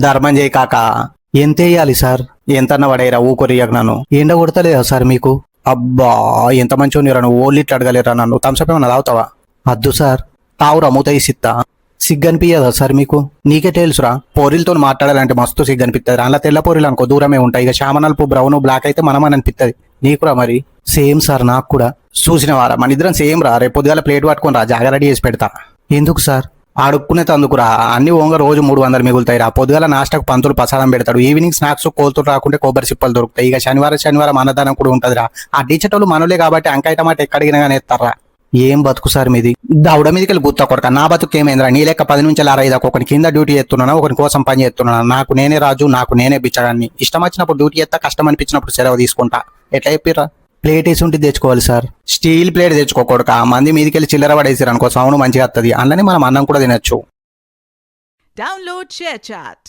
ధర్మం చేయి కాక. ఎంత వేయాలి సార్? ఎంతన్న పడేరా ఊకొరియకు నన్ను. ఎండ కొడతలేదా సార్ మీకు? అబ్బా ఎంత మంచిగా నీరా నువ్వు. ఓళ్ళు ఇట్లా అడగలేరా నన్ను? థమ్స్అప్ ఏమన్నా తాగుతావా? అద్దు సార్. తావురా మూత ఇసిత్తా. సిగ్గనిపియదా సార్ మీకు? నీకే తెలుసురా, పోరిలతో మాట్లాడాలంటే మస్తు సిగ్గనిపిస్తుంది. అలా తెల్ల పోరిలు అనుకో దూరమే ఉంటాయి. ఇక శామనల్పు బ్రౌన్ బ్లాక్ అయితే మనమని అనిపిస్తుంది. నీకురా మరి? సేమ్ సార్ నాకు కూడా. చూసిన వారా మన ఇద్దరం సేమ్ రా. రేపు పొద్దుగాల ప్లేట్ పట్టుకొని రా, జాగా రెడీ చేసి పెడతా. ఎందుకు సార్? అడుక్కునే తందుకురా. అన్ని ఓంగ రోజు 300 మిగులుతాయి రా. పొద్దుగాల నాష్టకు పంతులు ప్రసాదం పెడతాడు. ఈవినింగ్ స్నాక్స్ కోల్తులు రాకుంటే కొబ్బరి సిప్పలు దొరుకుతాయి. ఇక శనివారం అన్నదానం కూడా ఉంటదిరా. ఆ డిజిటల్ మనలే కాబట్టి అంకాయ టమాట ఎక్కడిగినా కానీ ఎత్తారా. ఏం బతుకు సార్ మీది? దౌడ మీదకి వెళ్ళి గుత్త కొడక. నా బతుకు ఏమైందిరా? నీ లెక్క 10 నుంచి 6 దాకా ఒకటి కింద డ్యూటీ చేస్తున్నానా, ఒకరి కోసం పని చేస్తున్నానా? నాకు నేనే రాజు, నాకు నేనే బిచ్చడాన్ని. ఇష్టం వచ్చినప్పుడు డ్యూటీ చేస్తా, కష్టం అనిపించినప్పుడు సెలవు తీసుకుంటా. ఎట్లా చెప్పిరా? ప్లేట్ వేసి ఉంటే తెచ్చుకోవాలి సార్. Steel plate తెచ్చుకోకూడక. మంది మీదకి వెళ్ళి చిల్లర పడేసారు అనుకో, సౌండ్ మంచిగా వస్తుంది. అందులోనే మనం అన్నం కూడా తినొచ్చు. Download ShareChat.